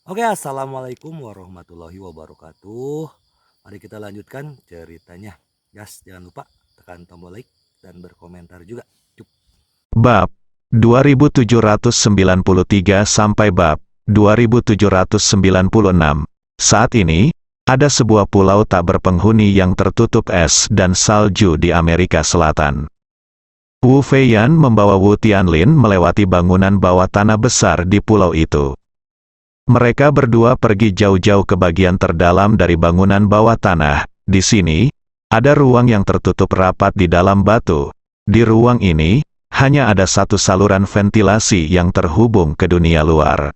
Oke, assalamualaikum warahmatullahi wabarakatuh. Mari kita lanjutkan ceritanya. Gas, jangan lupa tekan tombol like dan berkomentar juga. Cuk. Bab 2793 sampai bab 2796. Saat ini, ada sebuah pulau tak berpenghuni yang tertutup es dan salju di Amerika Selatan. Wu Feiyan membawa Wu Tianlin melewati bangunan bawah tanah besar di pulau itu. Mereka berdua pergi jauh-jauh ke bagian terdalam dari bangunan bawah tanah. Di sini, ada ruang yang tertutup rapat di dalam batu. Di ruang ini, hanya ada satu saluran ventilasi yang terhubung ke dunia luar.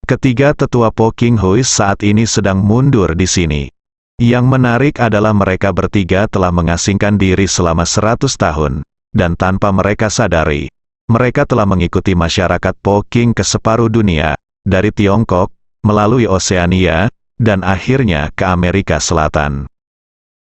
Ketiga tetua Po King Hui saat ini sedang mundur di sini. Yang menarik adalah mereka bertiga telah mengasingkan diri selama 100 tahun, dan tanpa mereka sadari, mereka telah mengikuti masyarakat Po King ke separuh dunia, dari Tiongkok, melalui Oseania, dan akhirnya ke Amerika Selatan.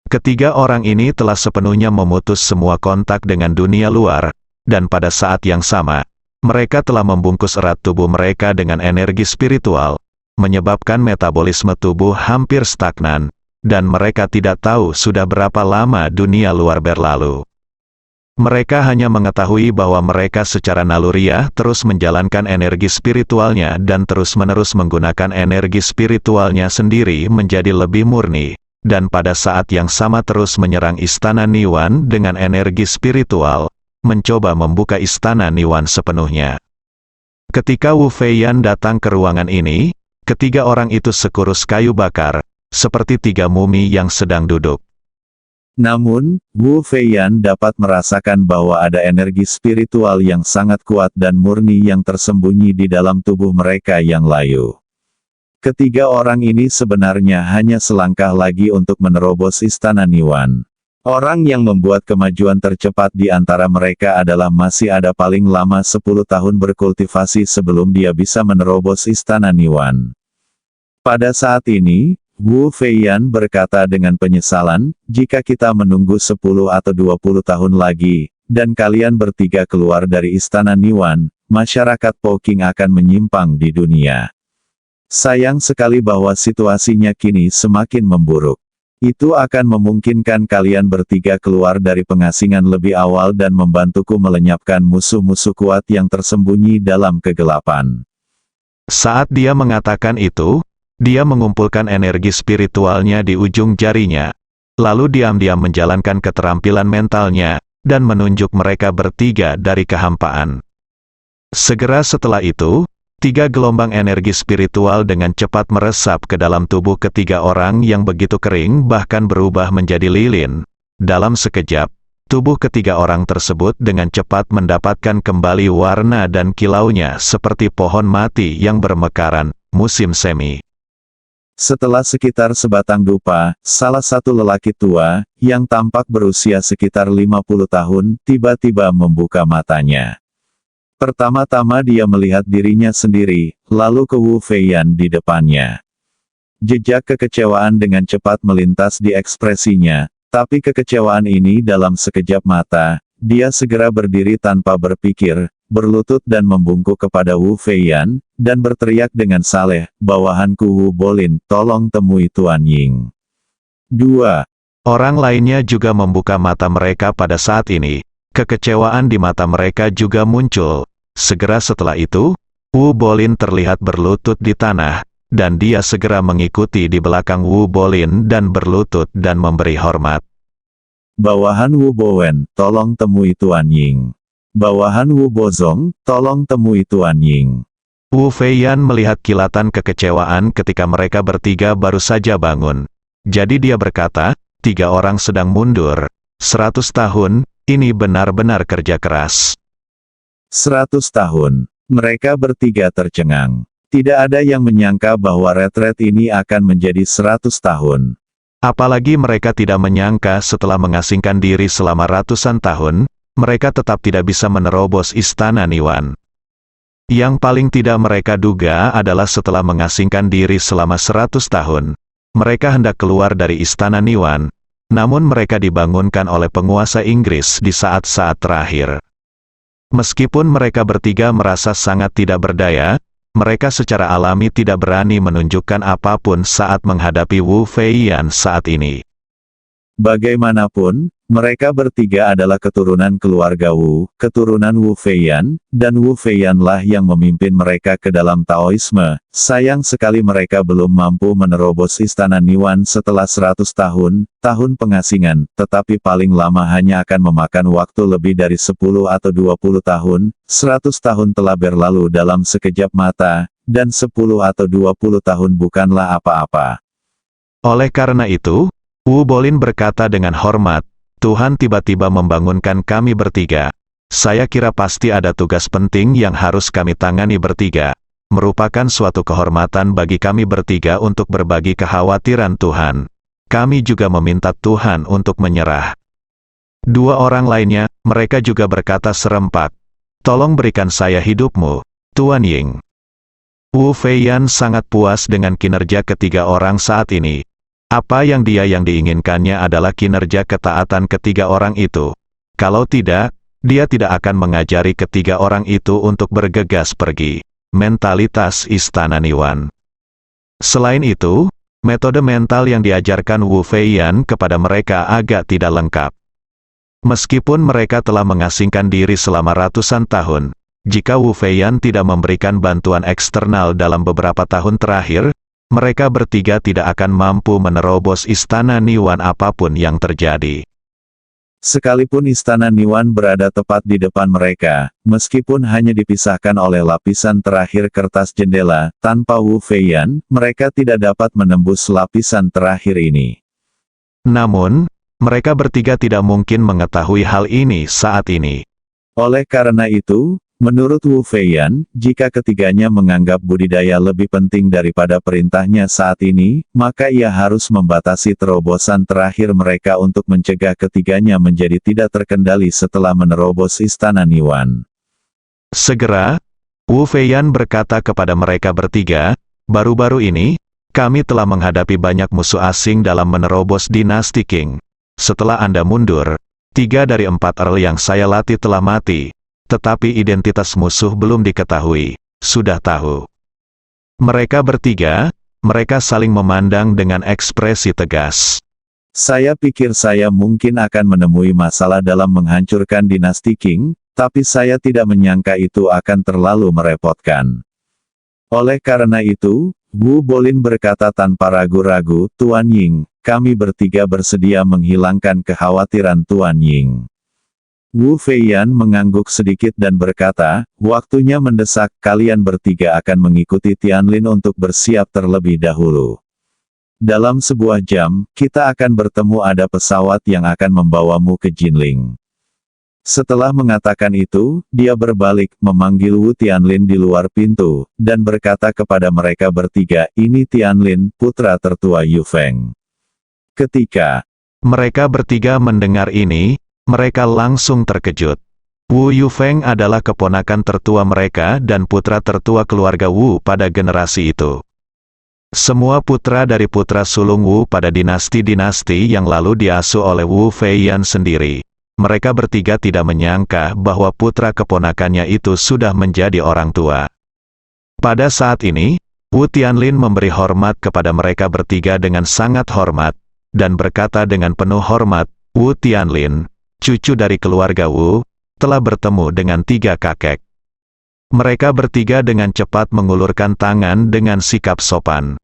Ketiga orang ini telah sepenuhnya memutus semua kontak dengan dunia luar, dan pada saat yang sama, mereka telah membungkus erat tubuh mereka dengan energi spiritual, menyebabkan metabolisme tubuh hampir stagnan, dan mereka tidak tahu sudah berapa lama dunia luar berlalu. Mereka hanya mengetahui bahwa mereka secara naluriah terus menjalankan energi spiritualnya dan terus-menerus menggunakan energi spiritualnya sendiri menjadi lebih murni, dan pada saat yang sama terus menyerang istana Niwan dengan energi spiritual, mencoba membuka istana Niwan sepenuhnya. Ketika Wu Feiyan datang ke ruangan ini, ketiga orang itu sekurus kayu bakar, seperti tiga mumi yang sedang duduk. Namun, Wu Feiyan dapat merasakan bahwa ada energi spiritual yang sangat kuat dan murni yang tersembunyi di dalam tubuh mereka yang layu. Ketiga orang ini sebenarnya hanya selangkah lagi untuk menerobos istana Niwan. Orang yang membuat kemajuan tercepat di antara mereka adalah masih ada paling lama 10 tahun berkultivasi sebelum dia bisa menerobos istana Niwan. Pada saat ini, Wu Feiyan berkata dengan penyesalan, jika kita menunggu 10 atau 20 tahun lagi, dan kalian bertiga keluar dari istana Niwan, masyarakat Po King akan menyimpang di dunia. Sayang sekali bahwa situasinya kini semakin memburuk. Itu akan memungkinkan kalian bertiga keluar dari pengasingan lebih awal dan membantuku melenyapkan musuh-musuh kuat yang tersembunyi dalam kegelapan. Saat dia mengatakan itu, dia mengumpulkan energi spiritualnya di ujung jarinya, lalu diam-diam menjalankan keterampilan mentalnya, dan menunjuk mereka bertiga dari kehampaan. Segera setelah itu, tiga gelombang energi spiritual dengan cepat meresap ke dalam tubuh ketiga orang yang begitu kering bahkan berubah menjadi lilin. Dalam sekejap, tubuh ketiga orang tersebut dengan cepat mendapatkan kembali warna dan kilaunya seperti pohon mati yang bermekaran, musim semi. Setelah sekitar sebatang dupa, salah satu lelaki tua, yang tampak berusia sekitar 50 tahun, tiba-tiba membuka matanya. Pertama-tama dia melihat dirinya sendiri, lalu ke Wu Feiyan di depannya. Jejak kekecewaan dengan cepat melintas di ekspresinya, tapi kekecewaan ini dalam sekejap mata, dia segera berdiri tanpa berpikir, berlutut dan membungkuk kepada Wu Feiyan, dan berteriak dengan saleh, bawahanku Wu Bolin, tolong temui Tuan Ying. 2. Orang lainnya juga membuka mata mereka pada saat ini. Kekecewaan di mata mereka juga muncul. Segera setelah itu, Wu Bolin terlihat berlutut di tanah, dan dia segera mengikuti di belakang Wu Bolin dan berlutut dan memberi hormat. Bawahan Wu Bowen, tolong temui Tuan Ying. Bawahan Wu Bozong, tolong temui Tuan Ying. Wu Feiyan melihat kilatan kekecewaan ketika mereka bertiga baru saja bangun. Jadi dia berkata, tiga orang sedang mundur. 100 tahun, ini benar-benar kerja keras. 100 tahun. Mereka bertiga tercengang. Tidak ada yang menyangka bahwa retret ini akan menjadi 100 tahun. Apalagi mereka tidak menyangka setelah mengasingkan diri selama ratusan tahun, mereka tetap tidak bisa menerobos istana Niwan. Yang paling tidak mereka duga adalah setelah mengasingkan diri selama 100 tahun, mereka hendak keluar dari istana Niwan, namun mereka dibangunkan oleh penguasa Inggris di saat-saat terakhir. Meskipun mereka bertiga merasa sangat tidak berdaya, mereka secara alami tidak berani menunjukkan apapun saat menghadapi Wu Feiyan saat ini. Bagaimanapun, mereka bertiga adalah keturunan keluarga Wu, keturunan Wu Feiyan, dan Wu Feiyanlah yang memimpin mereka ke dalam Taoisme. Sayang sekali mereka belum mampu menerobos istana Niwan setelah 100 tahun pengasingan, tetapi paling lama hanya akan memakan waktu lebih dari 10 atau 20 tahun, 100 tahun telah berlalu dalam sekejap mata, dan 10 atau 20 tahun bukanlah apa-apa. Oleh karena itu, Wu Bolin berkata dengan hormat, Tuhan tiba-tiba membangunkan kami bertiga. Saya kira pasti ada tugas penting yang harus kami tangani bertiga. Merupakan suatu kehormatan bagi kami bertiga untuk berbagi kekhawatiran Tuhan. Kami juga meminta Tuhan untuk menyerah. Dua orang lainnya, mereka juga berkata serempak, tolong berikan saya hidupmu, Tuan Ying. Wu Feiyan sangat puas dengan kinerja ketiga orang saat ini. Apa yang diinginkannya adalah kinerja ketaatan ketiga orang itu. Kalau tidak, dia tidak akan mengajari ketiga orang itu untuk bergegas pergi. Mentalitas Istana Niwan. Selain itu, metode mental yang diajarkan Wu Feiyan kepada mereka agak tidak lengkap. Meskipun mereka telah mengasingkan diri selama ratusan tahun, jika Wu Feiyan tidak memberikan bantuan eksternal dalam beberapa tahun terakhir, mereka bertiga tidak akan mampu menerobos Istana Niwan apapun yang terjadi. Sekalipun Istana Niwan berada tepat di depan mereka, meskipun hanya dipisahkan oleh lapisan terakhir kertas jendela, tanpa Wu Feiyan, mereka tidak dapat menembus lapisan terakhir ini. Namun, mereka bertiga tidak mungkin mengetahui hal ini saat ini. Oleh karena itu, menurut Wu Feiyan, jika ketiganya menganggap budidaya lebih penting daripada perintahnya saat ini, maka ia harus membatasi terobosan terakhir mereka untuk mencegah ketiganya menjadi tidak terkendali setelah menerobos Istana Niwan. Segera, Wu Feiyan berkata kepada mereka bertiga, baru-baru ini, kami telah menghadapi banyak musuh asing dalam menerobos dinasti Qing. Setelah Anda mundur, 3 dari 4 Earl yang saya latih telah mati. Tetapi identitas musuh belum diketahui, sudah tahu. Mereka bertiga, mereka saling memandang dengan ekspresi tegas. Saya pikir saya mungkin akan menemui masalah dalam menghancurkan dinasti Qing, tapi saya tidak menyangka itu akan terlalu merepotkan. Oleh karena itu, Wu Bolin berkata tanpa ragu-ragu, Tuan Ying, kami bertiga bersedia menghilangkan kekhawatiran Tuan Ying. Wu Feiyan mengangguk sedikit dan berkata, waktunya mendesak, kalian bertiga akan mengikuti Tianlin untuk bersiap terlebih dahulu. Dalam sebuah jam, kita akan bertemu ada pesawat yang akan membawamu ke Jinling. Setelah mengatakan itu, dia berbalik, memanggil Wu Tianlin di luar pintu, dan berkata kepada mereka bertiga, ini Tianlin, putra tertua Yu Feng. Ketika mereka bertiga mendengar ini, mereka langsung terkejut. Wu Yufeng adalah keponakan tertua mereka dan putra tertua keluarga Wu pada generasi itu. Semua putra dari putra sulung Wu pada dinasti-dinasti yang lalu diasuh oleh Wu Feiyan sendiri. Mereka bertiga tidak menyangka bahwa putra keponakannya itu sudah menjadi orang tua. Pada saat ini, Wu Tianlin memberi hormat kepada mereka bertiga dengan sangat hormat, dan berkata dengan penuh hormat, Wu Tianlin, cucu dari keluarga Wu, telah bertemu dengan 3 kakek. Mereka bertiga dengan cepat mengulurkan tangan dengan sikap sopan.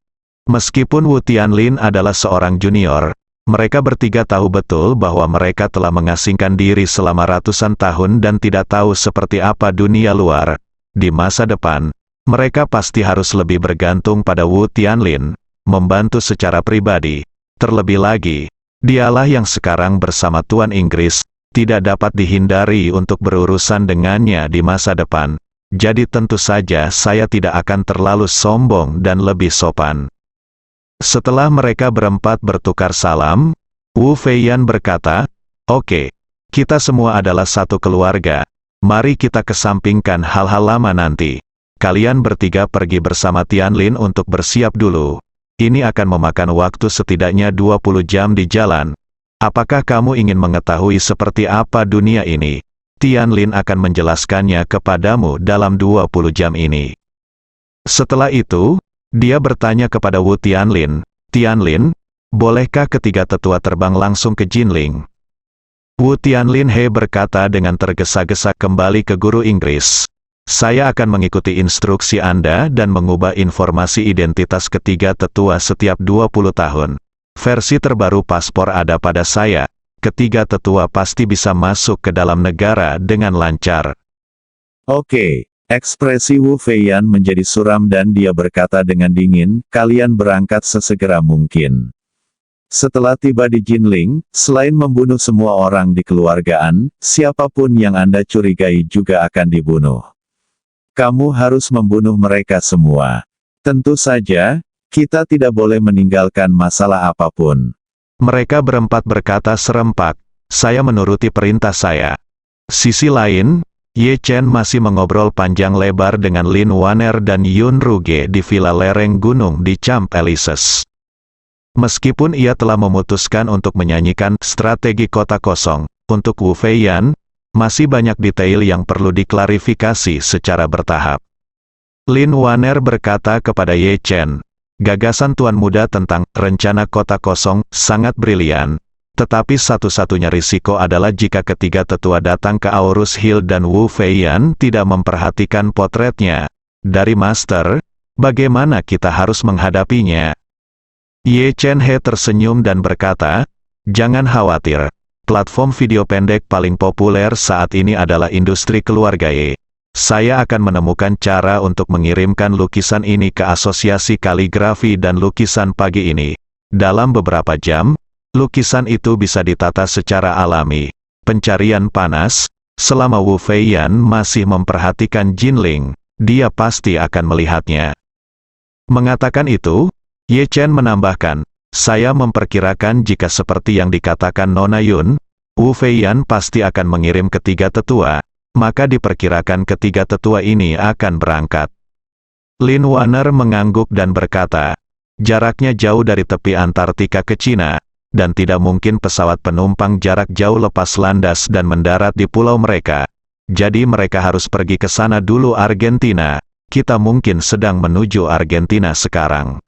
Meskipun Wu Tianlin adalah seorang junior, mereka bertiga tahu betul bahwa mereka telah mengasingkan diri selama ratusan tahun dan tidak tahu seperti apa dunia luar. Di masa depan, mereka pasti harus lebih bergantung pada Wu Tianlin, membantu secara pribadi. Terlebih lagi, dialah yang sekarang bersama Tuan Inggris, tidak dapat dihindari untuk berurusan dengannya di masa depan. Jadi tentu saja saya tidak akan terlalu sombong dan lebih sopan. Setelah mereka berempat bertukar salam, Wu Feiyan berkata, oke, kita semua adalah satu keluarga. Mari kita kesampingkan hal-hal lama nanti. Kalian bertiga pergi bersama Tianlin untuk bersiap dulu. Ini akan memakan waktu setidaknya 20 jam di jalan. Apakah kamu ingin mengetahui seperti apa dunia ini? Tianlin akan menjelaskannya kepadamu dalam 20 jam ini. Setelah itu, dia bertanya kepada Wu Tianlin, "Tianlin, bolehkah ketiga tetua terbang langsung ke Jinling?" Wu Tianlin berkata dengan tergesa-gesa kembali ke guru Inggris. "Saya akan mengikuti instruksi Anda dan mengubah informasi identitas ketiga tetua setiap 20 tahun. Versi terbaru paspor ada pada saya. Ketiga tetua pasti bisa masuk ke dalam negara dengan lancar." Oke, ekspresi Wu Feiyan menjadi suram dan dia berkata dengan dingin, "Kalian berangkat sesegera mungkin." Setelah tiba di Jinling, selain membunuh semua orang di keluargaan, siapapun yang Anda curigai juga akan dibunuh. Kamu harus membunuh mereka semua. Tentu saja, kita tidak boleh meninggalkan masalah apapun. Mereka berempat berkata serempak, "Saya menuruti perintah saya." Sisi lain, Ye Chen masih mengobrol panjang lebar dengan Lin Waner dan Yun Ruge di villa lereng gunung di Champs-Élysées. Meskipun ia telah memutuskan untuk menyanyikan strategi kota kosong untuk Wu Feiyan, masih banyak detail yang perlu diklarifikasi secara bertahap. Lin Waner berkata kepada Ye Chen, "Gagasan Tuan Muda tentang rencana kota kosong sangat brilian. Tetapi satu-satunya risiko adalah jika ketiga tetua datang ke Aurus Hill dan Wu Feiyan tidak memperhatikan potretnya. Dari Master, bagaimana kita harus menghadapinya?" Ye Chen tersenyum dan berkata, "Jangan khawatir. Platform video pendek paling populer saat ini adalah industri keluarga Ye. Saya akan menemukan cara untuk mengirimkan lukisan ini ke Asosiasi Kaligrafi dan Lukisan pagi ini. Dalam beberapa jam, lukisan itu bisa ditata secara alami. Pencarian panas, selama Wu Feiyan masih memperhatikan Jinling, dia pasti akan melihatnya." Mengatakan itu, Ye Chen menambahkan, "Saya memperkirakan jika seperti yang dikatakan Nona Yun, Wu Feiyan pasti akan mengirim ketiga tetua, maka diperkirakan ketiga tetua ini akan berangkat." Lin Waner mengangguk dan berkata, "Jaraknya jauh dari tepi Antartika ke Cina, dan tidak mungkin pesawat penumpang jarak jauh lepas landas dan mendarat di pulau mereka. Jadi mereka harus pergi ke sana dulu Argentina. Kita mungkin sedang menuju Argentina sekarang."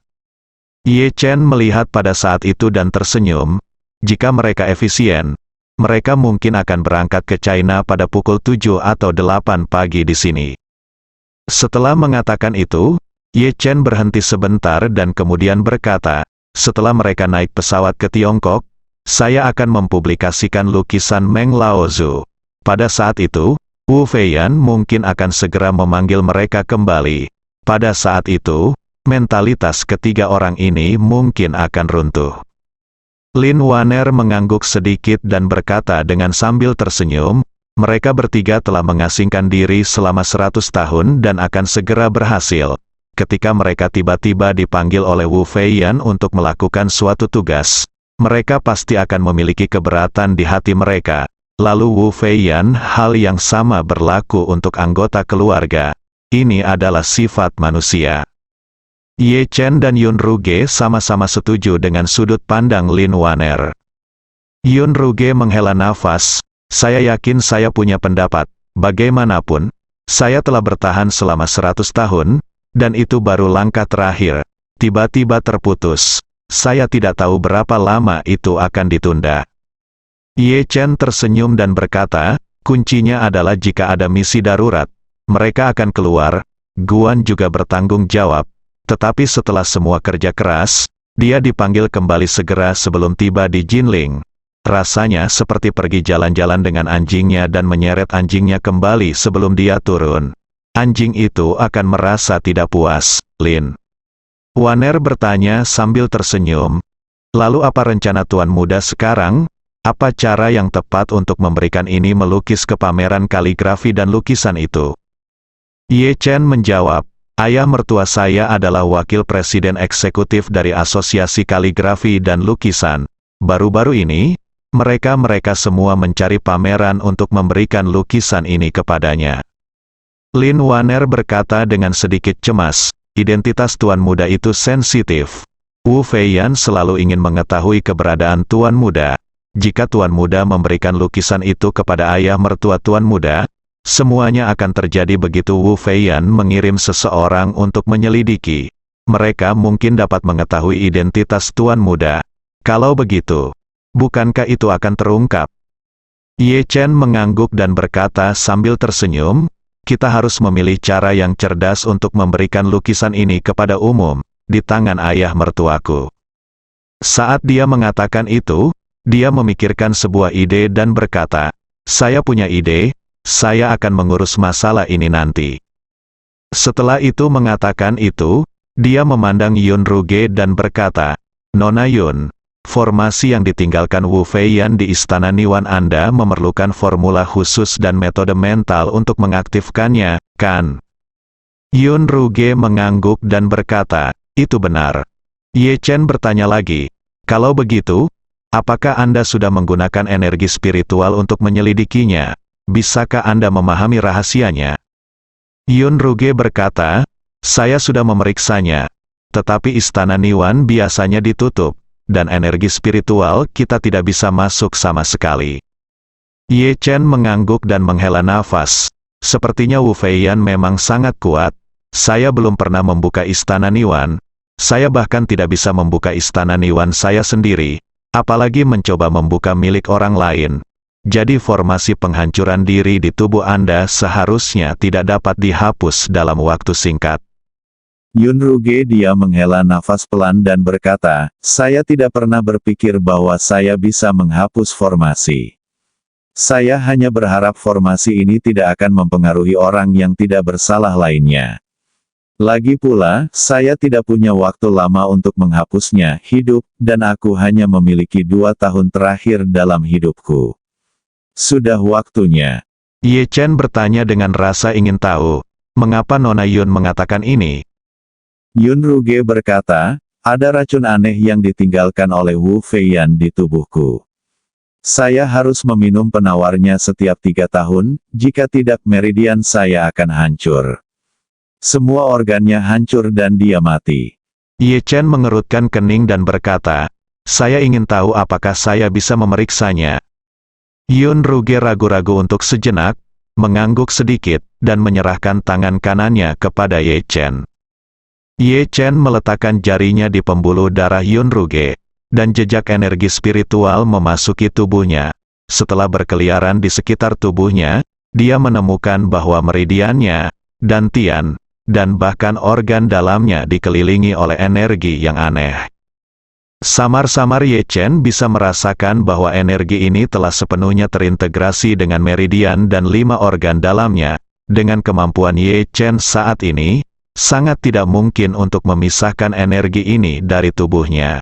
Ye Chen melihat pada saat itu dan tersenyum. Jika mereka efisien, mereka mungkin akan berangkat ke China pada pukul 7 atau 8 pagi di sini. Setelah mengatakan itu, Ye Chen berhenti sebentar dan kemudian berkata, "Setelah mereka naik pesawat ke Tiongkok, saya akan mempublikasikan lukisan Meng Laozu. Pada saat itu, Wu Feiyan mungkin akan segera memanggil mereka kembali. Pada saat itu, mentalitas ketiga orang ini mungkin akan runtuh." Lin Waner mengangguk sedikit dan berkata dengan sambil tersenyum, "Mereka bertiga telah mengasingkan diri selama 100 tahun dan akan segera berhasil. Ketika mereka tiba-tiba dipanggil oleh Wu Feiyan untuk melakukan suatu tugas, mereka pasti akan memiliki keberatan di hati mereka. Lalu Wu Feiyan, hal yang sama berlaku untuk anggota keluarga. Ini adalah sifat manusia." Ye Chen dan Yun Ruge sama-sama setuju dengan sudut pandang Lin Waner. Yun Ruge menghela nafas, "Saya yakin saya punya pendapat. Bagaimanapun, saya telah bertahan selama 100 tahun, dan itu baru langkah terakhir. Tiba-tiba terputus. Saya tidak tahu berapa lama itu akan ditunda." Ye Chen tersenyum dan berkata, "Kuncinya adalah jika ada misi darurat, mereka akan keluar. Guan juga bertanggung jawab. Tetapi setelah semua kerja keras, dia dipanggil kembali segera sebelum tiba di Jinling. Rasanya seperti pergi jalan-jalan dengan anjingnya dan menyeret anjingnya kembali sebelum dia turun. Anjing itu akan merasa tidak puas." Lin Waner bertanya sambil tersenyum, "Lalu apa rencana Tuan Muda sekarang? Apa cara yang tepat untuk memberikan ini melukis ke pameran kaligrafi dan lukisan itu?" Ye Chen menjawab, "Ayah mertua saya adalah wakil presiden eksekutif dari Asosiasi Kaligrafi dan Lukisan. Baru-baru ini, mereka semua mencari pameran untuk memberikan lukisan ini kepadanya." Lin Waner berkata dengan sedikit cemas, "Identitas Tuan Muda itu sensitif. Wu Feiyan selalu ingin mengetahui keberadaan Tuan Muda. Jika Tuan Muda memberikan lukisan itu kepada ayah mertua Tuan Muda, Semuanya akan terjadi begitu Wu Feiyan mengirim seseorang untuk menyelidiki. Mereka mungkin dapat mengetahui identitas Tuan Muda. Kalau begitu, bukankah itu akan terungkap? Ye Chen mengangguk dan berkata sambil tersenyum, kita harus memilih cara yang cerdas untuk memberikan lukisan ini kepada umum, di tangan ayah mertuaku. Saat dia mengatakan itu, dia memikirkan sebuah ide dan berkata, saya punya ide, saya akan mengurus masalah ini nanti. Setelah itu mengatakan itu, dia memandang Yun Ruge dan berkata, Nona Yun, formasi yang ditinggalkan Wu Feiyan di Istana Niwan Anda memerlukan formula khusus dan metode mental untuk mengaktifkannya, kan? Yun Ruge mengangguk dan berkata, itu benar. Ye Chen bertanya lagi, kalau begitu, apakah Anda sudah menggunakan energi spiritual untuk menyelidikinya? Bisakah Anda memahami rahasianya? Yun Ruge berkata, saya sudah memeriksanya, tetapi Istana Niwan biasanya ditutup, dan energi spiritual kita tidak bisa masuk sama sekali. Ye Chen mengangguk dan menghela nafas. Sepertinya Wu Feiyan memang sangat kuat. Saya belum pernah membuka Istana Niwan. Saya bahkan tidak bisa membuka Istana Niwan saya sendiri, apalagi mencoba membuka milik orang lain. Jadi formasi penghancuran diri di tubuh Anda seharusnya tidak dapat dihapus dalam waktu singkat. Yun Ruge dia menghela nafas pelan dan berkata, saya tidak pernah berpikir bahwa saya bisa menghapus formasi. Saya hanya berharap formasi ini tidak akan mempengaruhi orang yang tidak bersalah lainnya. Lagi pula, saya tidak punya waktu lama untuk menghapusnya hidup, dan aku hanya memiliki 2 tahun terakhir dalam hidupku. Sudah waktunya. Ye Chen bertanya dengan rasa ingin tahu, mengapa Nona Yun mengatakan ini? Yun Ruge berkata, ada racun aneh yang ditinggalkan oleh Wu Feiyan di tubuhku. Saya harus meminum penawarnya setiap 3 tahun, jika tidak meridian saya akan hancur. Semua organnya hancur dan dia mati. Ye Chen mengerutkan kening dan berkata, saya ingin tahu apakah saya bisa memeriksanya. Yun Ruge ragu-ragu untuk sejenak, mengangguk sedikit, dan menyerahkan tangan kanannya kepada Ye Chen. Ye Chen meletakkan jarinya di pembuluh darah Yun Ruge, dan jejak energi spiritual memasuki tubuhnya. Setelah berkeliaran di sekitar tubuhnya, dia menemukan bahwa meridiannya, dantian, dan bahkan organ dalamnya dikelilingi oleh energi yang aneh. Samar-samar Ye Chen bisa merasakan bahwa energi ini telah sepenuhnya terintegrasi dengan meridian dan 5 organ dalamnya. Dengan kemampuan Ye Chen saat ini, sangat tidak mungkin untuk memisahkan energi ini dari tubuhnya.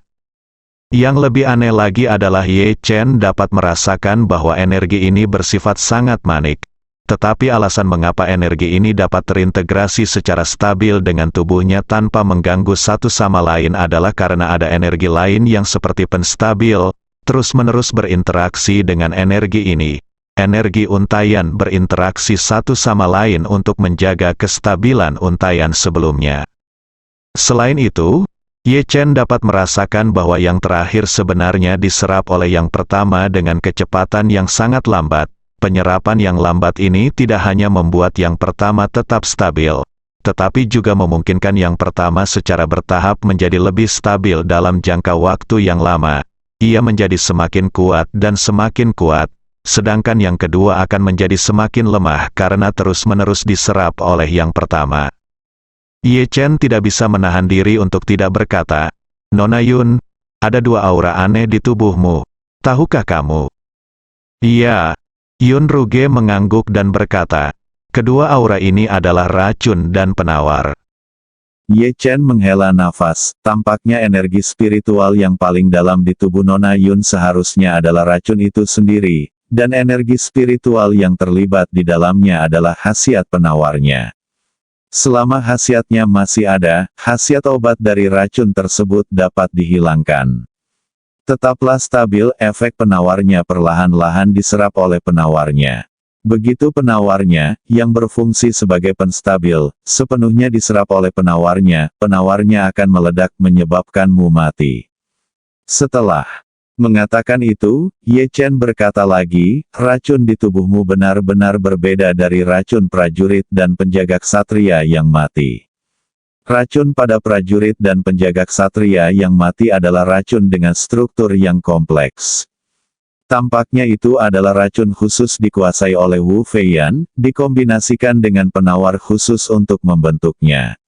Yang lebih aneh lagi adalah Ye Chen dapat merasakan bahwa energi ini bersifat sangat manik. Tetapi alasan mengapa energi ini dapat terintegrasi secara stabil dengan tubuhnya tanpa mengganggu satu sama lain adalah karena ada energi lain yang seperti penstabil, terus-menerus berinteraksi dengan energi ini. Energi untaian berinteraksi satu sama lain untuk menjaga kestabilan untaian sebelumnya. Selain itu, Ye Chen dapat merasakan bahwa yang terakhir sebenarnya diserap oleh yang pertama dengan kecepatan yang sangat lambat. Penyerapan yang lambat ini tidak hanya membuat yang pertama tetap stabil, tetapi juga memungkinkan yang pertama secara bertahap menjadi lebih stabil dalam jangka waktu yang lama. Ia menjadi semakin kuat dan semakin kuat, sedangkan yang kedua akan menjadi semakin lemah karena terus-menerus diserap oleh yang pertama. Ye Chen tidak bisa menahan diri untuk tidak berkata, Nona Yun, ada 2 aura aneh di tubuhmu. Tahukah kamu? Iya. Yun Ruge mengangguk dan berkata, kedua aura ini adalah racun dan penawar. Ye Chen menghela nafas, tampaknya energi spiritual yang paling dalam di tubuh Nona Yun seharusnya adalah racun itu sendiri, dan energi spiritual yang terlibat di dalamnya adalah khasiat penawarnya. Selama khasiatnya masih ada, khasiat obat dari racun tersebut dapat dihilangkan. Tetaplah stabil, efek penawarnya perlahan-lahan diserap oleh penawarnya. Begitu penawarnya, yang berfungsi sebagai penstabil, sepenuhnya diserap oleh penawarnya akan meledak menyebabkanmu mati. Setelah Mengatakan itu, Ye Chen berkata lagi, racun di tubuhmu benar-benar berbeda dari racun prajurit dan penjaga ksatria yang mati. Racun pada prajurit dan penjaga ksatria yang mati adalah racun dengan struktur yang kompleks. Tampaknya itu adalah racun khusus dikuasai oleh Wu Feiyan, dikombinasikan dengan penawar khusus untuk membentuknya.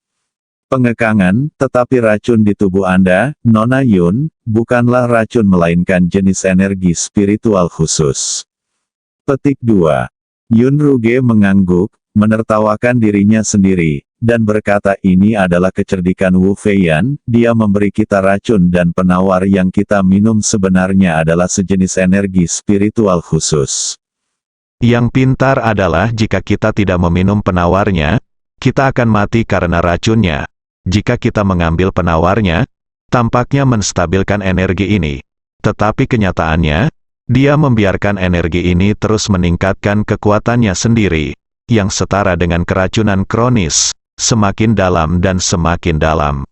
Pengekangan, tetapi racun di tubuh Anda, Nona Yun, bukanlah racun melainkan jenis energi spiritual khusus. Petik 2. Yun Ruge mengangguk, menertawakan dirinya sendiri, dan berkata ini adalah kecerdikan Wu Feiyan, dia memberi kita racun dan penawar yang kita minum sebenarnya adalah sejenis energi spiritual khusus. Yang pintar adalah jika kita tidak meminum penawarnya, kita akan mati karena racunnya. Jika kita mengambil penawarnya, tampaknya menstabilkan energi ini. Tetapi kenyataannya, dia membiarkan energi ini terus meningkatkan kekuatannya sendiri, yang setara dengan keracunan kronis, semakin dalam dan semakin dalam.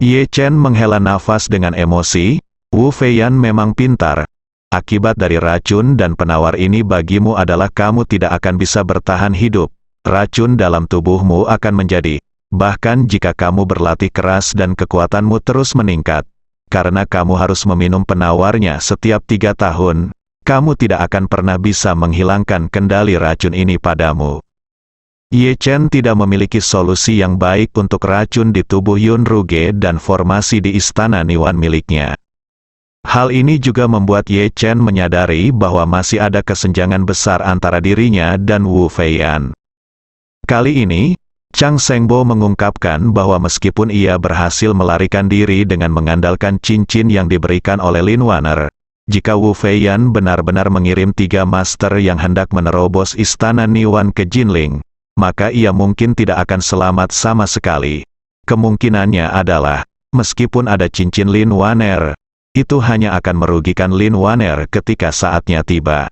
Ye Chen menghela nafas dengan emosi, Wu Feiyan memang pintar. Akibat dari racun dan penawar ini bagimu adalah kamu tidak akan bisa bertahan hidup. Racun dalam tubuhmu akan menjadi, bahkan jika kamu berlatih keras dan kekuatanmu terus meningkat, karena kamu harus meminum penawarnya setiap 3 tahun, kamu tidak akan pernah bisa menghilangkan kendali racun ini padamu. Ye Chen tidak memiliki solusi yang baik untuk racun di tubuh Yun Ruge dan formasi di istana Niwan miliknya. Hal ini juga membuat Ye Chen menyadari bahwa masih ada kesenjangan besar antara dirinya dan Wu Feiyan. Kali ini, Chang Shengbo mengungkapkan bahwa meskipun ia berhasil melarikan diri dengan mengandalkan cincin yang diberikan oleh Lin Wanner, jika Wu Feiyan benar-benar mengirim 3 master yang hendak menerobos istana Niwan ke Jinling, maka ia mungkin tidak akan selamat sama sekali. Kemungkinannya adalah, meskipun ada cincin Lin Wanner, itu hanya akan merugikan Lin Wanner ketika saatnya tiba.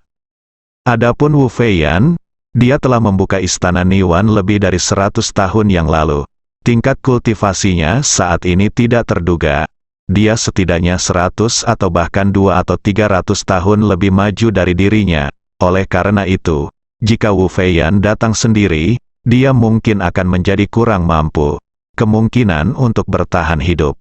Adapun Wu Feiyan, dia telah membuka istana Niwan lebih dari 100 tahun yang lalu. Tingkat kultivasinya saat ini tidak terduga. Dia setidaknya 100 atau bahkan 2 atau 300 tahun lebih maju dari dirinya. Oleh karena itu, jika Wu Feiyan datang sendiri, dia mungkin akan menjadi kurang mampu. Kemungkinan untuk bertahan hidup.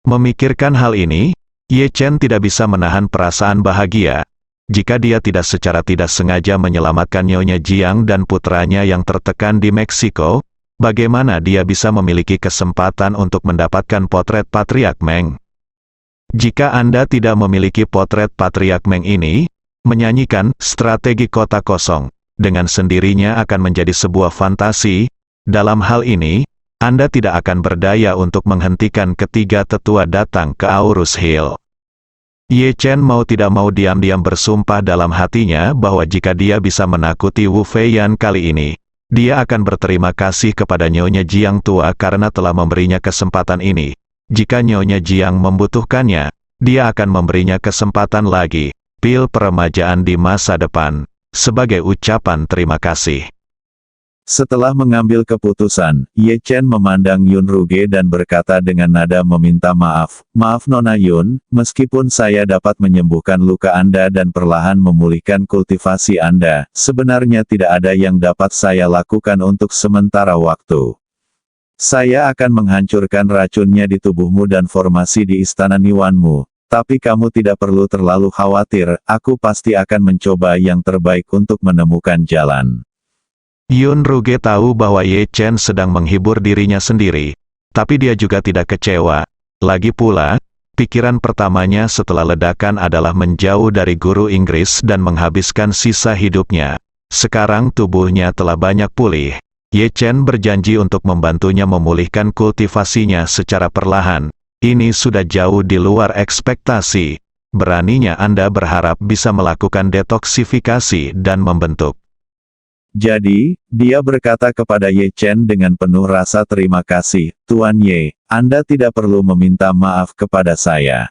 Memikirkan hal ini, Ye Chen tidak bisa menahan perasaan bahagia. Jika dia tidak secara tidak sengaja menyelamatkan Nyonya Jiang dan putranya yang tertekan di Meksiko, bagaimana dia bisa memiliki kesempatan untuk mendapatkan potret Patriark Meng? Jika Anda tidak memiliki potret Patriark Meng ini, menyanyikan strategi kota kosong, dengan sendirinya akan menjadi sebuah fantasi. Dalam hal ini, Anda tidak akan berdaya untuk menghentikan ketiga tetua datang ke Aurus Hill. Ye Chen mau tidak mau diam-diam bersumpah dalam hatinya bahwa jika dia bisa menakuti Wu Feiyan kali ini, dia akan berterima kasih kepada Nyonya Jiang tua karena telah memberinya kesempatan ini. Jika Nyonya Jiang membutuhkannya, dia akan memberinya kesempatan lagi, pil peremajaan di masa depan, sebagai ucapan terima kasih. Setelah mengambil keputusan, Ye Chen memandang Yun Ruge dan berkata dengan nada meminta maaf, "Maaf Nona Yun, meskipun saya dapat menyembuhkan luka Anda dan perlahan memulihkan kultivasi Anda, sebenarnya tidak ada yang dapat saya lakukan untuk sementara waktu. Saya akan menghancurkan racunnya di tubuhmu dan formasi di istana Niwanmu, tapi kamu tidak perlu terlalu khawatir, aku pasti akan mencoba yang terbaik untuk menemukan jalan." Yun Ruge tahu bahwa Ye Chen sedang menghibur dirinya sendiri, tapi dia juga tidak kecewa. Lagi pula, pikiran pertamanya setelah ledakan adalah menjauh dari guru Inggris dan menghabiskan sisa hidupnya. Sekarang tubuhnya telah banyak pulih. Ye Chen berjanji untuk membantunya memulihkan kultivasinya secara perlahan. Ini sudah jauh di luar ekspektasi. Beraninya Anda berharap bisa melakukan detoksifikasi dan membentuk. Jadi, dia berkata kepada Ye Chen dengan penuh rasa terima kasih, "Tuan Ye, Anda tidak perlu meminta maaf kepada saya.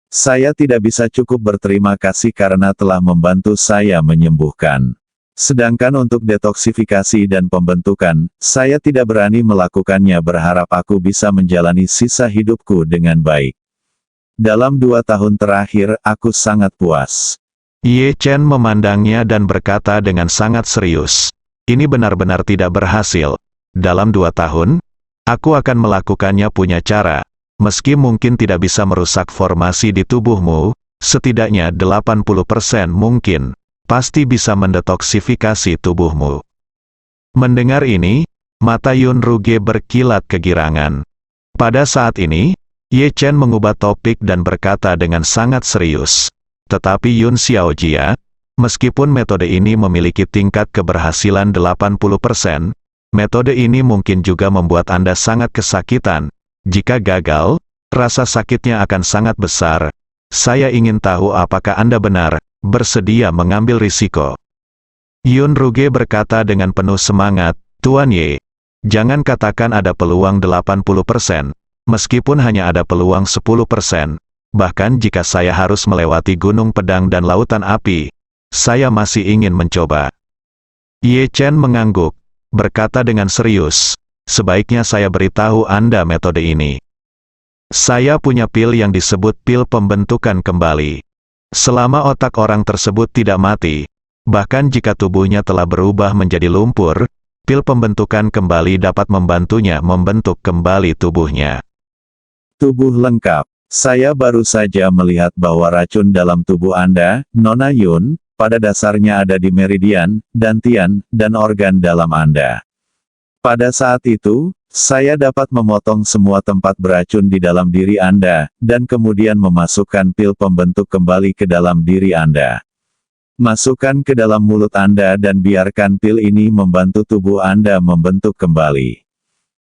Saya tidak bisa cukup berterima kasih karena telah membantu saya menyembuhkan. Sedangkan untuk detoksifikasi dan pembentukan, saya tidak berani melakukannya berharap aku bisa menjalani sisa hidupku dengan baik." Dalam 2 tahun terakhir, aku sangat puas. Ye Chen memandangnya dan berkata dengan sangat serius. Ini benar-benar tidak berhasil. Dalam 2 tahun, aku akan melakukannya punya cara. Meski mungkin tidak bisa merusak formasi di tubuhmu, setidaknya 80% mungkin, pasti bisa mendetoksifikasi tubuhmu. Mendengar ini, mata Yun Ruge berkilat kegirangan. Pada saat ini, Ye Chen mengubah topik dan berkata dengan sangat serius. Tetapi Yun Xiaojia, meskipun metode ini memiliki tingkat keberhasilan 80%, metode ini mungkin juga membuat Anda sangat kesakitan. Jika gagal, rasa sakitnya akan sangat besar. Saya ingin tahu apakah Anda benar, bersedia mengambil risiko. Yun Ruge berkata dengan penuh semangat, Tuan Ye, jangan katakan ada peluang 80%, meskipun hanya ada peluang 10%, bahkan jika saya harus melewati gunung pedang dan lautan api, saya masih ingin mencoba. Ye Chen mengangguk, berkata dengan serius, sebaiknya saya beritahu Anda metode ini. Saya punya pil yang disebut pil pembentukan kembali. Selama otak orang tersebut tidak mati, bahkan jika tubuhnya telah berubah menjadi lumpur, pil pembentukan kembali dapat membantunya membentuk kembali tubuhnya. Tubuh lengkap. Saya baru saja melihat bahwa racun dalam tubuh Anda, Nona Yun, pada dasarnya ada di meridian, dantian, dan organ dalam Anda. Pada saat itu, saya dapat memotong semua tempat beracun di dalam diri Anda, dan kemudian memasukkan pil pembentuk kembali ke dalam diri Anda. Masukkan ke dalam mulut Anda dan biarkan pil ini membantu tubuh Anda membentuk kembali.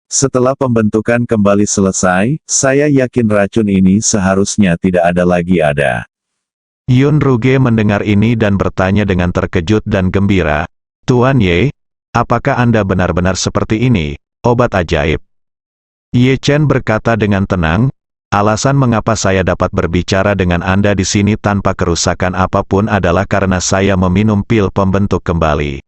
Setelah pembentukan kembali selesai, saya yakin racun ini seharusnya tidak ada lagi ada. Yun Ruge mendengar ini dan bertanya dengan terkejut dan gembira, Tuan Ye, apakah Anda benar-benar seperti ini, obat ajaib? Ye Chen berkata dengan tenang, alasan mengapa saya dapat berbicara dengan Anda di sini tanpa kerusakan apapun adalah karena saya meminum pil pembentuk kembali.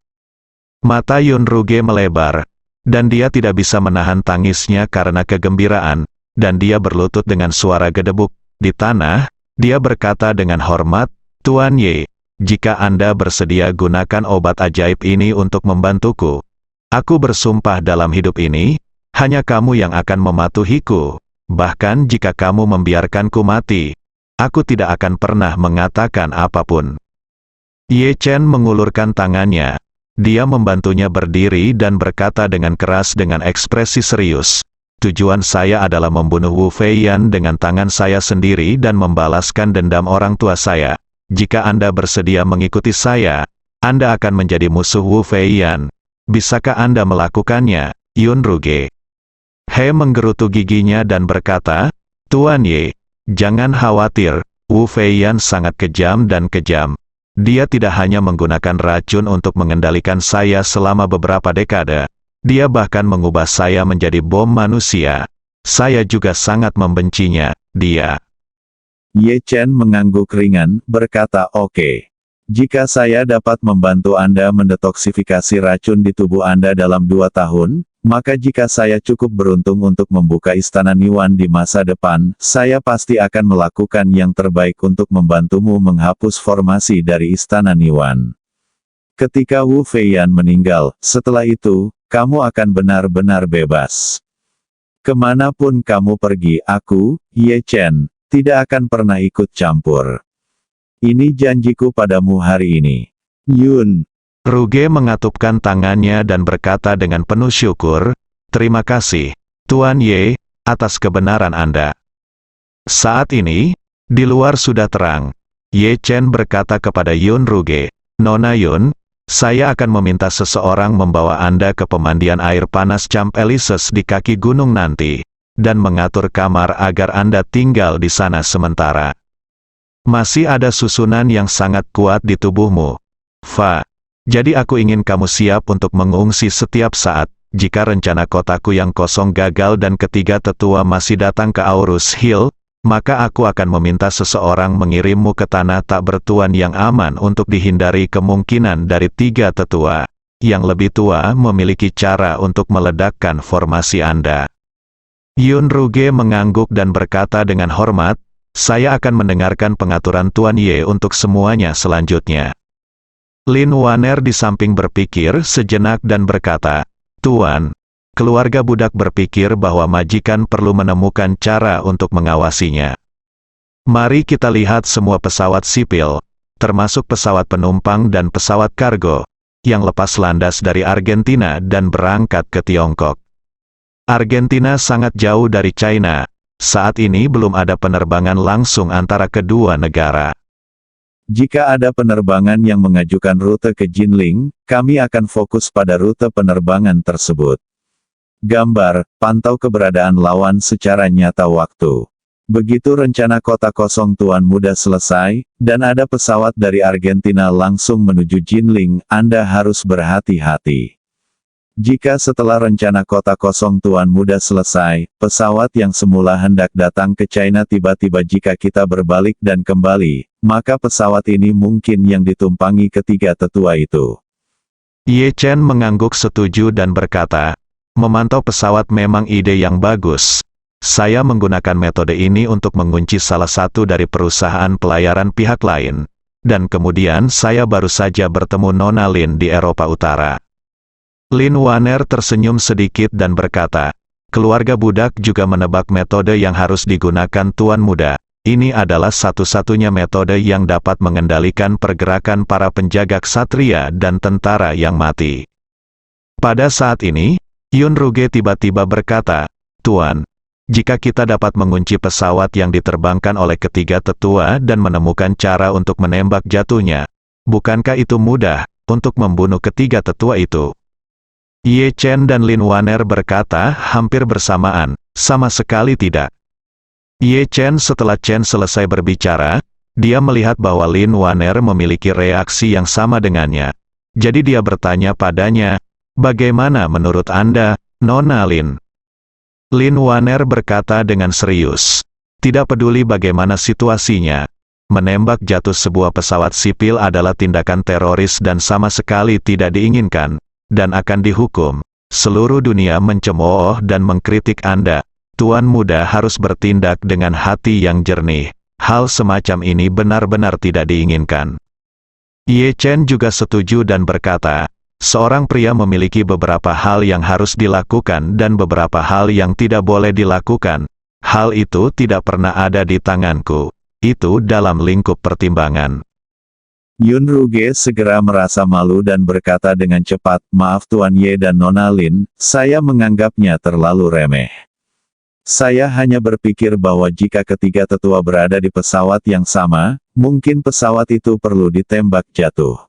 Mata Yun Ruge melebar, dan dia tidak bisa menahan tangisnya karena kegembiraan, dan dia berlutut dengan suara gedebuk di tanah. Dia berkata dengan hormat, Tuan Ye, jika Anda bersedia gunakan obat ajaib ini untuk membantuku, aku bersumpah dalam hidup ini, hanya kamu yang akan mematuhiku. Bahkan jika kamu membiarkanku mati, aku tidak akan pernah mengatakan apapun. Ye Chen mengulurkan tangannya. Dia membantunya berdiri dan berkata dengan keras dengan ekspresi serius. Tujuan saya adalah membunuh Wu Feiyan dengan tangan saya sendiri dan membalaskan dendam orang tua saya. Jika Anda bersedia mengikuti saya, Anda akan menjadi musuh Wu Feiyan. Bisakah Anda melakukannya, Yun Ruge? He menggerutu giginya dan berkata, Tuan Ye, jangan khawatir, Wu Feiyan sangat kejam dan kejam. Dia tidak hanya menggunakan racun untuk mengendalikan saya selama beberapa dekade, dia bahkan mengubah saya menjadi bom manusia. Saya juga sangat membencinya, dia. Ye Chen mengangguk ringan, berkata oke. Jika saya dapat membantu Anda mendetoksifikasi racun di tubuh Anda dalam 2 tahun, maka jika saya cukup beruntung untuk membuka Istana Niwan di masa depan, saya pasti akan melakukan yang terbaik untuk membantumu menghapus formasi dari Istana Niwan. Ketika Wu Feiyan meninggal, setelah itu, kamu akan benar-benar bebas. Kemanapun kamu pergi, aku, Ye Chen, tidak akan pernah ikut campur. Ini janjiku padamu hari ini. Yun Ruge mengatupkan tangannya dan berkata dengan penuh syukur, terima kasih, Tuan Ye, atas kebenaran Anda. Saat ini, di luar sudah terang. Ye Chen berkata kepada Yun Ruge, Nona Yun, saya akan meminta seseorang membawa Anda ke pemandian air panas Camp Elises di kaki gunung nanti, dan mengatur kamar agar Anda tinggal di sana sementara. Masih ada susunan yang sangat kuat di tubuhmu, Fa. Jadi aku ingin kamu siap untuk mengungsi setiap saat, jika rencana kotaku yang kosong gagal dan ketiga tetua masih datang ke Aurus Hill, maka aku akan meminta seseorang mengirimmu ke tanah tak bertuan yang aman untuk dihindari kemungkinan dari 3 tetua. Yang lebih tua memiliki cara untuk meledakkan formasi Anda. Yun Ruge mengangguk dan berkata dengan hormat, Saya akan mendengarkan pengaturan Tuan Ye untuk semuanya selanjutnya. Lin Waner di samping berpikir sejenak dan berkata, Tuan, keluarga budak berpikir bahwa majikan perlu menemukan cara untuk mengawasinya. Mari kita lihat semua pesawat sipil, termasuk pesawat penumpang dan pesawat kargo, yang lepas landas dari Argentina dan berangkat ke Tiongkok. Argentina sangat jauh dari China. Saat ini belum ada penerbangan langsung antara kedua negara. Jika ada penerbangan yang mengajukan rute ke Jinling, kami akan fokus pada rute penerbangan tersebut. Gambar, pantau keberadaan lawan secara nyata waktu. Begitu rencana kota kosong Tuan Muda selesai, dan ada pesawat dari Argentina langsung menuju Jinling, Anda harus berhati-hati. Jika setelah rencana kota kosong Tuan Muda selesai, pesawat yang semula hendak datang ke China tiba-tiba jika kita berbalik dan kembali, maka pesawat ini mungkin yang ditumpangi ketiga tetua itu. Ye Chen mengangguk setuju dan berkata, memantau pesawat memang ide yang bagus. Saya menggunakan metode ini untuk mengunci salah satu dari perusahaan pelayaran pihak lain. Dan kemudian saya baru saja bertemu Nona Lin di Eropa Utara. Lin Waner tersenyum sedikit dan berkata, keluarga budak juga menebak metode yang harus digunakan Tuan Muda. Ini adalah satu-satunya metode yang dapat mengendalikan pergerakan para penjaga ksatria dan tentara yang mati. Pada saat ini, Yun Ruge tiba-tiba berkata, Tuan, jika kita dapat mengunci pesawat yang diterbangkan oleh ketiga tetua dan menemukan cara untuk menembak jatuhnya, bukankah itu mudah untuk membunuh ketiga tetua itu? Ye Chen dan Lin Waner berkata hampir bersamaan, sama sekali tidak. Ye Chen setelah Chen selesai berbicara, dia melihat bahwa Lin Waner memiliki reaksi yang sama dengannya. Jadi dia bertanya padanya, bagaimana menurut Anda, Nona Lin? Lin Waner berkata dengan serius, tidak peduli bagaimana situasinya. Menembak jatuh sebuah pesawat sipil adalah tindakan teroris dan sama sekali tidak diinginkan. Dan akan dihukum. Seluruh dunia mencemooh dan mengkritik Anda. Tuan Muda harus bertindak dengan hati yang jernih. Hal semacam ini benar-benar tidak diinginkan. Ye Chen juga setuju dan berkata, seorang pria memiliki beberapa hal yang harus dilakukan dan beberapa hal yang tidak boleh dilakukan. Hal itu tidak pernah ada di tanganku. Itu dalam lingkup pertimbangan. Yun Ruge segera merasa malu dan berkata dengan cepat, maaf Tuan Ye dan Nona Lin, saya menganggapnya terlalu remeh. Saya hanya berpikir bahwa jika ketiga tetua berada di pesawat yang sama, mungkin pesawat itu perlu ditembak jatuh.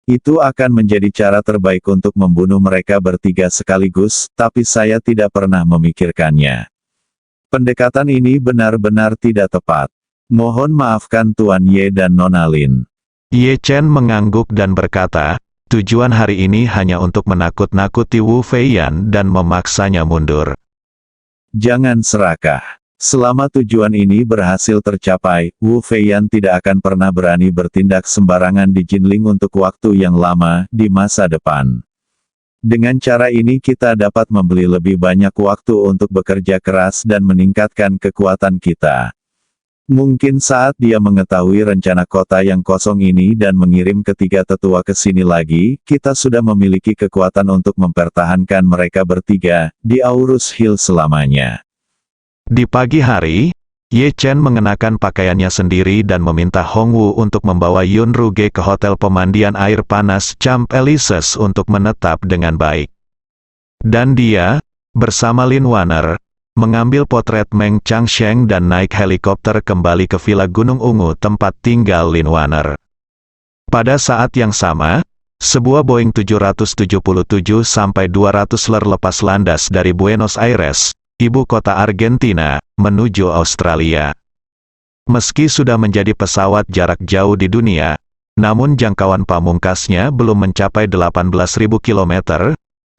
Itu akan menjadi cara terbaik untuk membunuh mereka bertiga sekaligus, tapi saya tidak pernah memikirkannya. Pendekatan ini benar-benar tidak tepat. Mohon maafkan Tuan Ye dan Nona Lin. Ye Chen mengangguk dan berkata, tujuan hari ini hanya untuk menakut-nakuti Wu Feiyan dan memaksanya mundur. Jangan serakah. Selama tujuan ini berhasil tercapai, Wu Feiyan tidak akan pernah berani bertindak sembarangan di Jinling untuk waktu yang lama, di masa depan. Dengan cara ini kita dapat membeli lebih banyak waktu untuk bekerja keras dan meningkatkan kekuatan kita. Mungkin saat dia mengetahui rencana kota yang kosong ini dan mengirim ketiga tetua ke sini lagi, kita sudah memiliki kekuatan untuk mempertahankan mereka bertiga, di Aurus Hill selamanya. Di pagi hari, Ye Chen mengenakan pakaiannya sendiri dan meminta Hong Wu untuk membawa Yun Ruge ke hotel pemandian air panas Champ Elysees untuk menetap dengan baik. Dan dia, bersama Lin Waner, mengambil potret Meng Changsheng dan naik helikopter kembali ke Villa Gunung Ungu tempat tinggal Lin Waner. Pada saat yang sama, sebuah Boeing 777-200 lepas landas dari Buenos Aires, ibu kota Argentina, menuju Australia. Meski sudah menjadi pesawat jarak jauh di dunia, namun jangkauan pamungkasnya belum mencapai 18.000 km,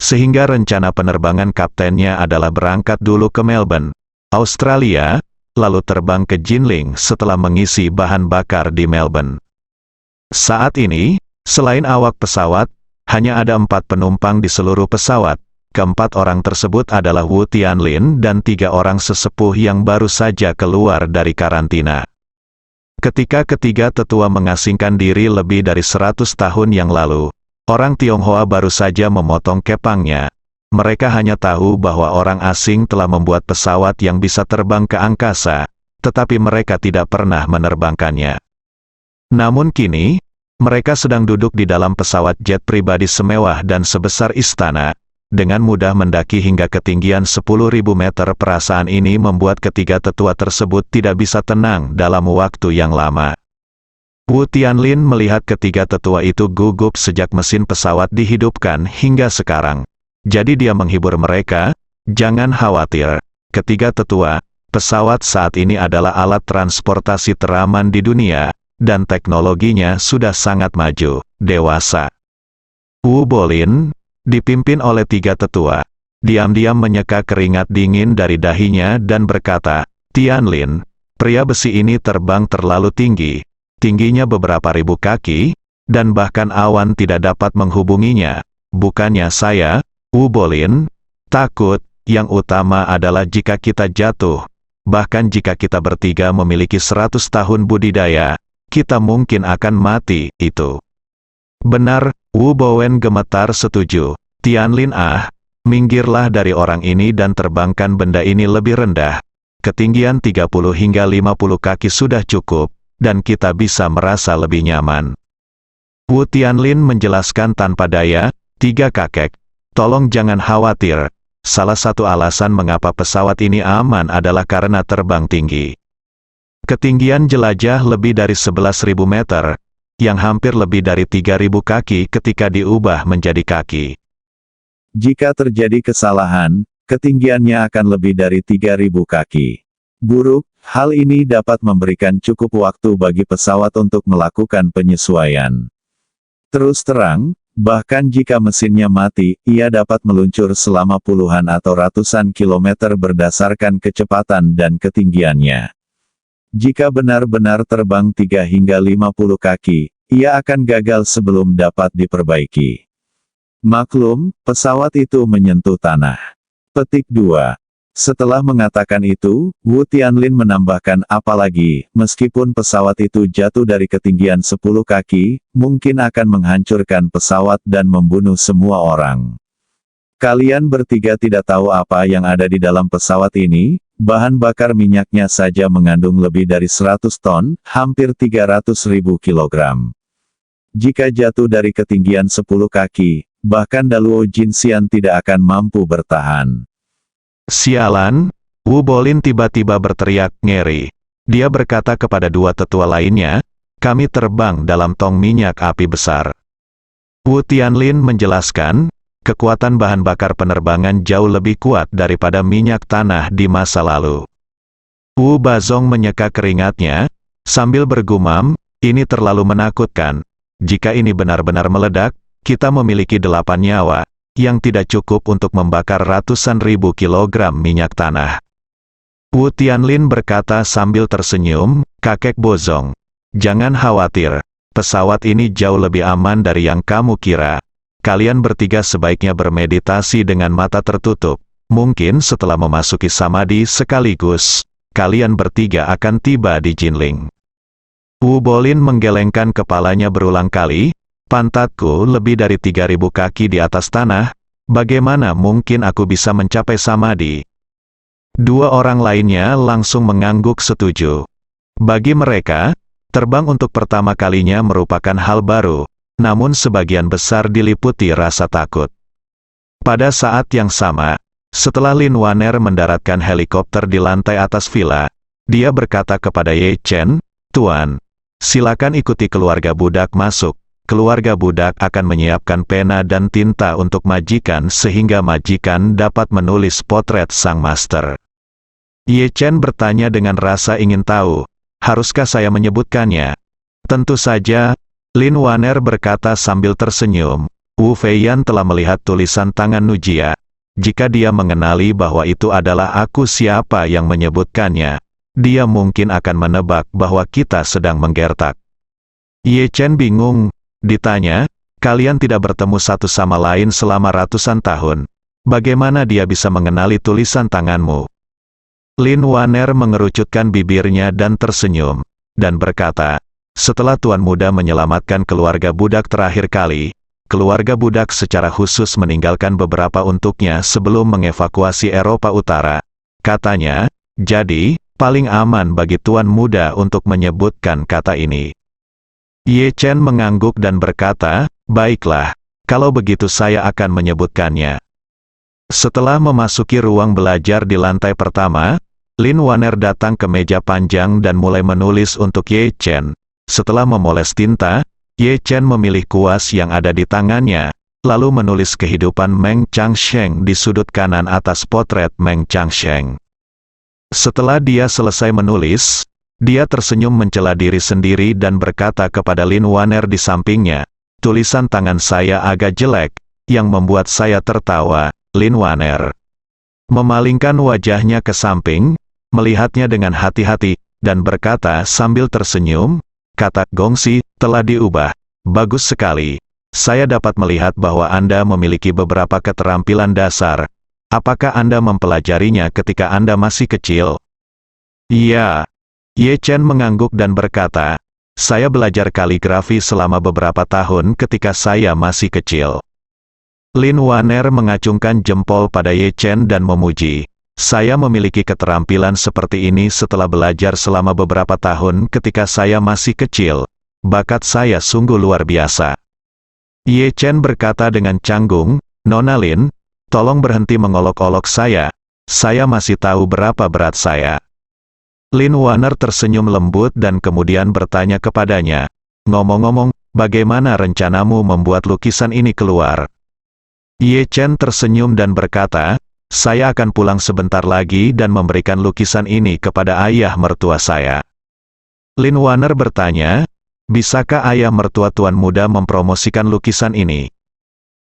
sehingga rencana penerbangan kaptennya adalah berangkat dulu ke Melbourne, Australia, lalu terbang ke Jinling setelah mengisi bahan bakar di Melbourne. Saat ini, selain awak pesawat, hanya ada 4 penumpang di seluruh pesawat, Keempat orang tersebut adalah Wu Tianlin dan 3 orang sesepuh yang baru saja keluar dari karantina. Ketika ketiga tetua mengasingkan diri lebih dari 100 tahun yang lalu, orang Tionghoa baru saja memotong kepangnya. Mereka hanya tahu bahwa orang asing telah membuat pesawat yang bisa terbang ke angkasa, tetapi mereka tidak pernah menerbangkannya. Namun kini, mereka sedang duduk di dalam pesawat jet pribadi semewah dan sebesar istana, dengan mudah mendaki hingga ketinggian 10.000 meter. Perasaan ini membuat ketiga tetua tersebut tidak bisa tenang dalam waktu yang lama. Wu Tianlin melihat ketiga tetua itu gugup sejak mesin pesawat dihidupkan hingga sekarang. Jadi dia menghibur mereka, "Jangan khawatir, ketiga tetua, pesawat saat ini adalah alat transportasi teraman di dunia, dan teknologinya sudah sangat maju, dewasa." Wu Bolin, dipimpin oleh 3 tetua, diam-diam menyeka keringat dingin dari dahinya dan berkata, "Tianlin, pria besi ini terbang terlalu tinggi, tingginya beberapa ribu kaki, dan bahkan awan tidak dapat menghubunginya. Bukannya saya, Wu Bolin, takut, yang utama adalah jika kita jatuh, bahkan jika kita bertiga memiliki 100 tahun budidaya, kita mungkin akan mati, itu." "Benar," Wu Bowen gemetar setuju. "Tianlin minggirlah dari orang ini dan terbangkan benda ini lebih rendah. Ketinggian 30 hingga 50 kaki sudah cukup, dan kita bisa merasa lebih nyaman." Wu Tianlin menjelaskan tanpa daya, "3 kakek, tolong jangan khawatir. Salah satu alasan mengapa pesawat ini aman adalah karena terbang tinggi. Ketinggian jelajah lebih dari 11.000 meter, yang hampir lebih dari 3.000 kaki ketika diubah menjadi kaki. Jika terjadi kesalahan, ketinggiannya akan lebih dari 3.000 kaki. Buruk, hal ini dapat memberikan cukup waktu bagi pesawat untuk melakukan penyesuaian. Terus terang, bahkan jika mesinnya mati, ia dapat meluncur selama puluhan atau ratusan kilometer berdasarkan kecepatan dan ketinggiannya. Jika benar-benar terbang 3 hingga 50 kaki, ia akan gagal sebelum dapat diperbaiki. Maklum, pesawat itu menyentuh tanah. Petik 2. Setelah mengatakan itu, Wu Tianlin menambahkan, "Apalagi, meskipun pesawat itu jatuh dari ketinggian 10 kaki, mungkin akan menghancurkan pesawat dan membunuh semua orang. Kalian bertiga tidak tahu apa yang ada di dalam pesawat ini, bahan bakar minyaknya saja mengandung lebih dari 100 ton, hampir 300.000 kilogram. Jika jatuh dari ketinggian 10 kaki, bahkan Daluo Jinxian tidak akan mampu bertahan." "Sialan!" Wu Bolin tiba-tiba berteriak ngeri. Dia berkata kepada 2 tetua lainnya, "Kami terbang dalam tong minyak api besar." Wu Tianlin menjelaskan, kekuatan bahan bakar penerbangan jauh lebih kuat daripada minyak tanah di masa lalu. Wu Bazong menyeka keringatnya, sambil bergumam, "Ini terlalu menakutkan. Jika ini benar-benar meledak, kita memiliki 8 nyawa, yang tidak cukup untuk membakar ratusan ribu kilogram minyak tanah." Wu Tianlin berkata sambil tersenyum, "Kakek Bozong, jangan khawatir, pesawat ini jauh lebih aman dari yang kamu kira. Kalian bertiga sebaiknya bermeditasi dengan mata tertutup. Mungkin setelah memasuki samadhi sekaligus, kalian bertiga akan tiba di Jinling." Wu Bolin menggelengkan kepalanya berulang kali, "Pantatku lebih dari 3.000 kaki di atas tanah, bagaimana mungkin aku bisa mencapai samadhi?" 2 orang lainnya langsung mengangguk setuju. Bagi mereka, terbang untuk pertama kalinya merupakan hal baru, namun sebagian besar diliputi rasa takut. Pada saat yang sama, setelah Lin Waner mendaratkan helikopter di lantai atas villa, dia berkata kepada Ye Chen, "Tuan, silakan ikuti keluarga budak masuk. Keluarga budak akan menyiapkan pena dan tinta untuk majikan sehingga majikan dapat menulis potret sang master." Ye Chen bertanya dengan rasa ingin tahu, "Haruskah saya menyebutkannya?" "Tentu saja," Lin Waner berkata sambil tersenyum. Wu Feiyan telah melihat tulisan tangan Nujia. Jika dia mengenali bahwa itu adalah aku siapa yang menyebutkannya, dia mungkin akan menebak bahwa kita sedang menggertak. Ye Chen bingung. Ditanya, "Kalian tidak bertemu satu sama lain selama ratusan tahun. Bagaimana dia bisa mengenali tulisan tanganmu? Lin Waner mengerucutkan bibirnya dan tersenyum, dan berkata, setelah Tuan Muda menyelamatkan keluarga budak terakhir kali, keluarga budak secara khusus meninggalkan beberapa untuknya sebelum mengevakuasi Eropa Utara. Katanya, jadi, paling aman bagi Tuan Muda untuk menyebutkan kata ini. Ye Chen mengangguk dan berkata, baiklah, kalau begitu saya akan menyebutkannya. Setelah memasuki ruang belajar di lantai pertama, Lin Waner datang ke meja panjang dan mulai menulis untuk Ye Chen. Setelah memoles tinta, Ye Chen memilih kuas yang ada di tangannya, lalu menulis kehidupan Meng Changsheng di sudut kanan atas potret Meng Changsheng. Setelah dia selesai menulis, dia tersenyum mencela diri sendiri dan berkata kepada Lin Waner di sampingnya, tulisan tangan saya agak jelek, yang membuat saya tertawa. Lin Waner memalingkan wajahnya ke samping, melihatnya dengan hati-hati, dan berkata sambil tersenyum, kata Gongsi telah diubah. Bagus sekali. Saya dapat melihat bahwa Anda memiliki beberapa keterampilan dasar. Apakah Anda mempelajarinya ketika Anda masih kecil? Iya. Ye Chen mengangguk dan berkata, saya belajar kaligrafi selama beberapa tahun ketika saya masih kecil. Lin Waner mengacungkan jempol pada Ye Chen dan memuji. Saya memiliki keterampilan seperti ini setelah belajar selama beberapa tahun ketika saya masih kecil. Bakat saya sungguh luar biasa. Ye Chen berkata dengan canggung, Nona Lin, tolong berhenti mengolok-olok saya masih tahu berapa berat saya. Lin Waner tersenyum lembut dan kemudian bertanya kepadanya, ngomong-ngomong, bagaimana rencanamu membuat lukisan ini keluar? Ye Chen tersenyum dan berkata, saya akan pulang sebentar lagi dan memberikan lukisan ini kepada ayah mertua saya. Lin Waner bertanya, bisakah ayah mertua Tuan Muda mempromosikan lukisan ini?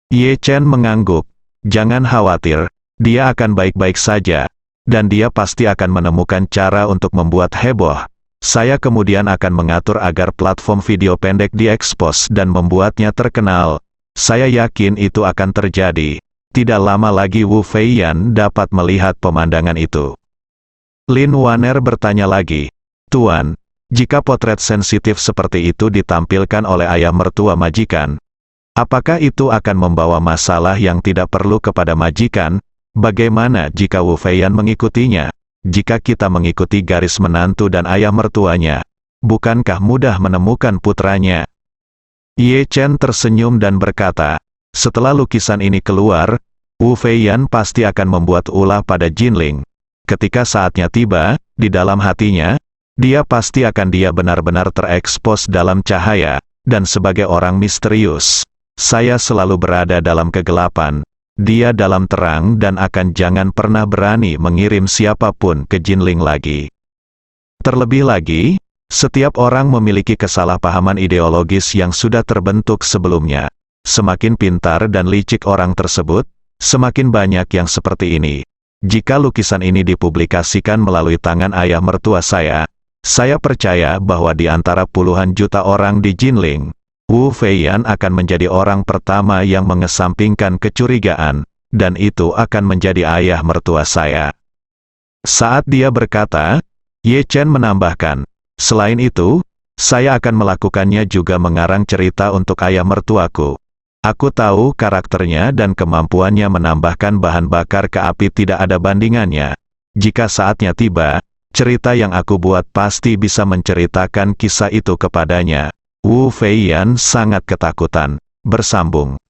Ye Chen mengangguk, jangan khawatir, dia akan baik-baik saja, dan dia pasti akan menemukan cara untuk membuat heboh. Saya kemudian akan mengatur agar platform video pendek diekspos dan membuatnya terkenal. Saya yakin itu akan terjadi. Tidak lama lagi Wu Feiyan dapat melihat pemandangan itu. Lin Waner bertanya lagi, Tuan, jika potret sensitif seperti itu ditampilkan oleh ayah mertua majikan, apakah itu akan membawa masalah yang tidak perlu kepada majikan? Bagaimana jika Wu Feiyan mengikutinya? Jika kita mengikuti garis menantu dan ayah mertuanya, bukankah mudah menemukan putranya? Ye Chen tersenyum dan berkata, setelah lukisan ini keluar, Wu Feiyan pasti akan membuat ulah pada Jinling. Ketika saatnya tiba, di dalam hatinya, dia pasti akan benar-benar terekspos dalam cahaya, dan sebagai orang misterius. Saya selalu berada dalam kegelapan, dia dalam terang dan akan jangan pernah berani mengirim siapapun ke Jinling lagi. Terlebih lagi, setiap orang memiliki kesalahpahaman ideologis yang sudah terbentuk sebelumnya. Semakin pintar dan licik orang tersebut, semakin banyak yang seperti ini. Jika lukisan ini dipublikasikan melalui tangan ayah mertua saya percaya bahwa di antara puluhan juta orang di Jinling, Wu Feiyan akan menjadi orang pertama yang mengesampingkan kecurigaan, dan itu akan menjadi ayah mertua saya. Saat dia berkata, Ye Chen menambahkan, selain itu, saya akan melakukannya juga mengarang cerita untuk ayah mertuaku. Aku tahu karakternya dan kemampuannya menambahkan bahan bakar ke api tidak ada bandingannya. Jika saatnya tiba, cerita yang aku buat pasti bisa menceritakan kisah itu kepadanya. Wu Feiyan sangat ketakutan. Bersambung.